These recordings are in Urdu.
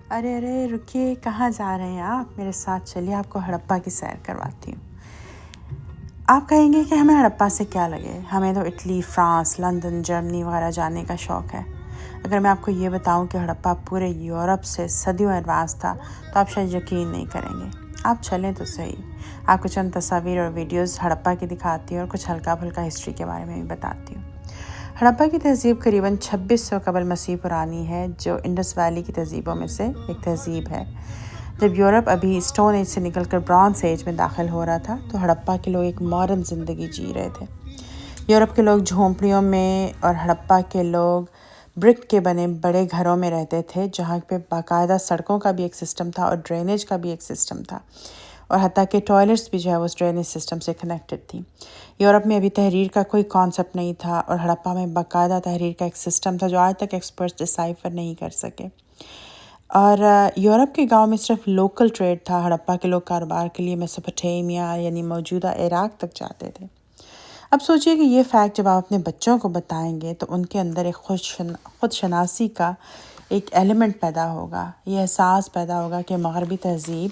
ارے ارے رکیے، کہاں جا رہے ہیں آپ؟ میرے ساتھ چلیے، آپ کو ہڑپا کی سیر کرواتی ہوں۔ آپ کہیں گے کہ ہمیں ہڑپا سے کیا لگے؟ ہمیں تو اٹلی، فرانس، لندن، جرمنی وغیرہ جانے کا شوق ہے۔ اگر میں آپ کو یہ بتاؤں کہ ہڑپا پورے یورپ سے صدیوں ایڈوانس تھا تو آپ شاید یقین نہیں کریں گے۔ آپ چلیں تو صحیح، آپ کو چند تصاویر اور ویڈیوز ہڑپا کی دکھاتی ہوں اور کچھ ہلکا پھلکا ہسٹری کے بارے میں بھی بتاتی ہوں۔ ہڑپا کی تہذیب قریباً 2600 قبل مسیح پرانی ہے، جو انڈس ویلی کی تہذیبوں میں سے ایک تہذیب ہے۔ جب یورپ ابھی اسٹون ایج سے نکل کر برونز ایج میں داخل ہو رہا تھا تو ہڑپا کے لوگ ایک ماڈرن زندگی جی رہے تھے۔ یورپ کے لوگ جھونپڑیوں میں اور ہڑپا کے لوگ برک کے بنے بڑے گھروں میں رہتے تھے، جہاں پہ باقاعدہ سڑکوں کا بھی ایک سسٹم تھا اور ڈرینیج کا بھی ایک سسٹم تھا، اور حتیٰ کہ ٹوائلٹس بھی جو ہے وہ اس ڈرینیج سسٹم سے کنیکٹڈ تھیں۔ یورپ میں ابھی تحریر کا کوئی کانسیپٹ نہیں تھا، اور ہڑپا میں باقاعدہ تحریر کا ایک سسٹم تھا جو آج تک ایکسپرٹس ڈسائفر نہیں کر سکے۔ اور یورپ کے گاؤں میں صرف لوکل ٹریڈ تھا۔ ہڑپا کے لوگ کاروبار کے لیے میسوپوٹیمیا یعنی موجودہ عراق تک جاتے تھے۔ اب سوچئے کہ یہ فیکٹ جب آپ اپنے بچوں کو بتائیں گے تو ان کے اندر ایک خود شناسی کا ایک ایلیمنٹ پیدا ہوگا، یہ احساس پیدا ہوگا کہ مغربی تہذیب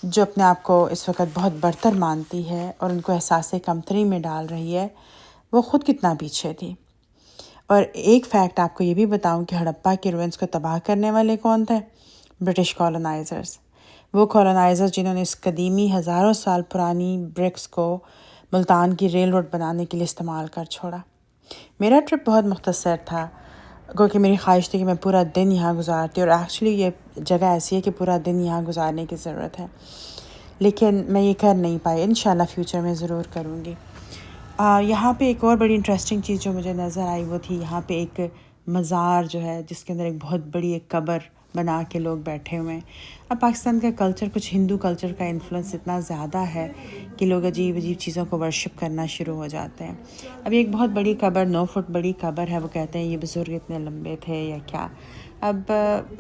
جو اپنے آپ کو اس وقت بہت برتر مانتی ہے اور ان کو احساس کمتری میں ڈال رہی ہے، وہ خود کتنا پیچھے تھی۔ اور ایک فیکٹ آپ کو یہ بھی بتاؤں کہ ہڑپا کے روئنس کو تباہ کرنے والے کون تھے؟ British colonisers. وہ کالونائزرز جنہوں نے اس قدیمی ہزاروں سال پرانی برکس کو ملتان کی ریل روڈ بنانے کے لیے استعمال کر چھوڑا۔ میرا ٹرپ بہت مختصر تھا، کیونکہ میری خواہش تھی کہ میں پورا دن یہاں گزارتی، اور ایکچولی یہ جگہ ایسی ہے کہ پورا دن یہاں گزارنے کی ضرورت ہے، لیکن میں یہ کر نہیں پائی۔ انشاءاللہ فیوچر میں ضرور کروں گی۔ یہاں پہ ایک اور بڑی انٹرسٹنگ چیز جو مجھے نظر آئی وہ تھی یہاں پہ ایک مزار جو ہے جس کے اندر ایک بہت بڑی ایک قبر بنا کے لوگ بیٹھے ہوئے ہیں۔ اب پاکستان کا کلچر، کچھ ہندو کلچر کا انفلوئنس اتنا زیادہ ہے کہ لوگ عجیب عجیب چیزوں کو ورشپ کرنا شروع ہو جاتے ہیں۔ اب ایک بہت بڑی قبر، 9 فٹ بڑی قبر ہے، وہ کہتے ہیں یہ بزرگ اتنے لمبے تھے یا کیا۔ اب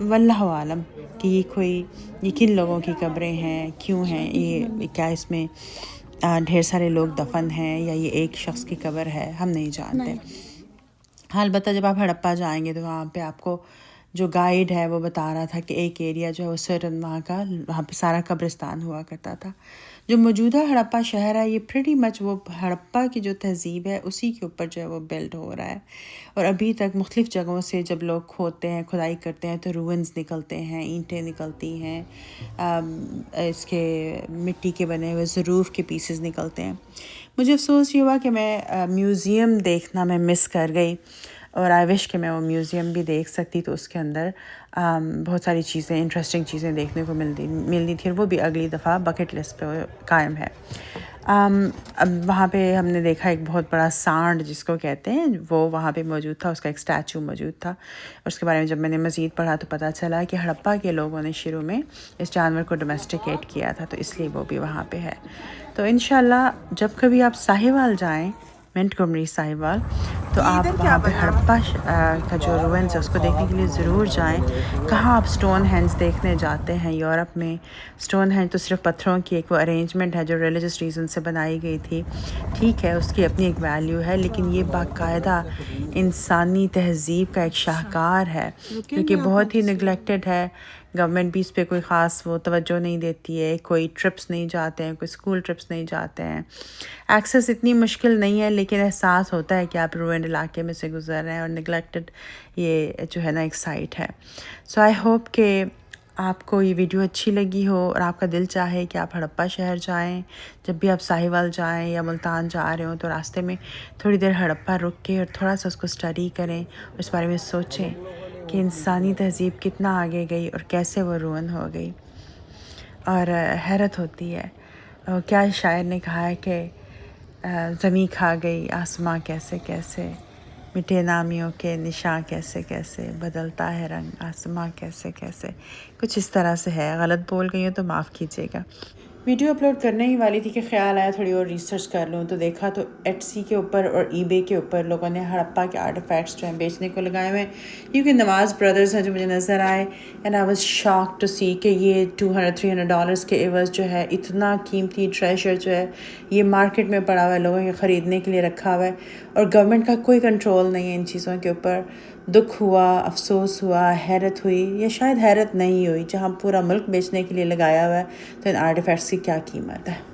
واللہ عالم کہ یہ کن لوگوں کی قبریں ہیں، کیوں ہیں یہ، کیا اس میں ڈھیر سارے لوگ دفن ہیں یا یہ ایک شخص کی قبر ہے، ہم نہیں جانتے۔ ہاں، البتہ جب آپ ہڑپا جائیں گے تو وہاں پہ آپ کو جو گائیڈ ہے وہ بتا رہا تھا کہ ایک ایریا جو ہے وہ سرن وہاں پہ سارا قبرستان ہوا کرتا تھا۔ جو موجودہ ہڑپا شہر ہے یہ پریٹی مچ وہ ہڑپا کی جو تہذیب ہے اسی کے اوپر جو ہے وہ بلڈ ہو رہا ہے، اور ابھی تک مختلف جگہوں سے جب لوگ کھودتے ہیں، کھدائی کرتے ہیں تو روئنز نکلتے ہیں، اینٹیں نکلتی ہیں، اس کے مٹی کے بنے ہوئے ظروف کے پیسز نکلتے ہیں۔ مجھے افسوس یہ ہوا کہ میں میوزیم دیکھنا میں مس کر گئی، اور آئی وش کہ میں وہ میوزیم بھی دیکھ سکتی، تو اس کے اندر بہت ساری چیزیں، انٹرسٹنگ چیزیں دیکھنے کو ملنی تھی، اور وہ بھی اگلی دفعہ بکٹ لسٹ پہ قائم ہے۔ اب وہاں پہ ہم نے دیکھا ایک بہت بڑا سانڈ جس کو کہتے ہیں، وہ وہاں پہ موجود تھا، اس کا ایک اسٹیچو موجود تھا، اور اس کے بارے میں جب میں نے مزید پڑھا تو پتہ چلا کہ ہڑپا کے لوگوں نے شروع میں اس جانور کو ڈومیسٹیکیٹ کیا تھا، تو اس لیے وہ بھی وہاں پہ ہے۔ تو انشاءاللہ جب کبھی آپ ساہیوال جائیں، منٹگومری ساہیوال، تو آپ وہاں پہ ہڑپا کا جو روئنس ہے اس کو دیکھنے کے لیے ضرور جائیں۔ کہاں آپ سٹون ہینڈز دیکھنے جاتے ہیں؟ یورپ میں سٹون ہینڈ تو صرف پتھروں کی ایک وہ ارینجمنٹ ہے جو ریلیجس ریزن سے بنائی گئی تھی، ٹھیک ہے، اس کی اپنی ایک ویلیو ہے، لیکن یہ باقاعدہ انسانی تہذیب کا ایک شاہکار ہے جو کہ بہت ہی نگلیکٹڈ ہے۔ گورنمنٹ بھی اس پہ کوئی خاص وہ توجہ نہیں دیتی ہے، کوئی ٹرپس نہیں جاتے ہیں، کوئی اسکول ٹرپس نہیں جاتے ہیں۔ ایکسیس اتنی مشکل نہیں ہے، لیکن احساس ہوتا ہے کہ آپ روینڈ علاقے میں سے گزر رہے ہیں، اور نگلیکٹڈ یہ جو ہے نا ایک سائٹ ہے۔ سو آئی ہوپ کہ آپ کو یہ ویڈیو اچھی لگی ہو اور آپ کا دل چاہے کہ آپ ہڑپا شہر جائیں۔ جب بھی آپ ساہیوال جائیں یا ملتان جا رہے ہوں تو راستے میں تھوڑی دیر ہڑپا رک کے اور تھوڑا سا اس کو اسٹڈی کریں، اور اس بارے میں سوچیں کہ انسانی تہذیب کتنا آگے گئی اور کیسے وہ روئن ہو گئی، اور حیرت ہوتی ہے۔ کیا شاعر نے کہا ہے کہ زمیں کھا گئی آسماں کیسے کیسے، مٹے نامیوں کے نشاں کیسے کیسے، بدلتا ہے رنگ آسماں کیسے کیسے، کچھ اس طرح سے ہے۔ غلط بول گئی ہوں تو معاف کیجیے گا۔ ویڈیو اپلوڈ کرنے ہی والی تھی کہ خیال آیا تھوڑی اور ریسرچ کر لوں، تو دیکھا تو ایٹسی کے اوپر اور ای بے کے اوپر لوگوں نے ہڑپا کے آرٹیفیکٹس جو ہیں بیچنے کو لگائے ہوئے ہیں، کیونکہ نواز بردرز ہیں جو مجھے نظر آئے، and I was shock to see کہ یہ $200-300 کے عوض جو ہے اتنا قیمتی ٹریشر جو ہے یہ مارکیٹ میں پڑا ہوا ہے، لوگوں کے خریدنے کے لیے رکھا ہوا ہے، اور گورنمنٹ کا کوئی کنٹرول نہیں ہے ان چیزوں کے اوپر۔ دکھ ہوا، افسوس ہوا، حیرت ہوئی، یا شاید حیرت نہیں ہوئی، جہاں پورا ملک بیچنے کے لیے لگایا ہوا ہے تو ان آرٹیفیکٹس کی کیا قیمت ہے۔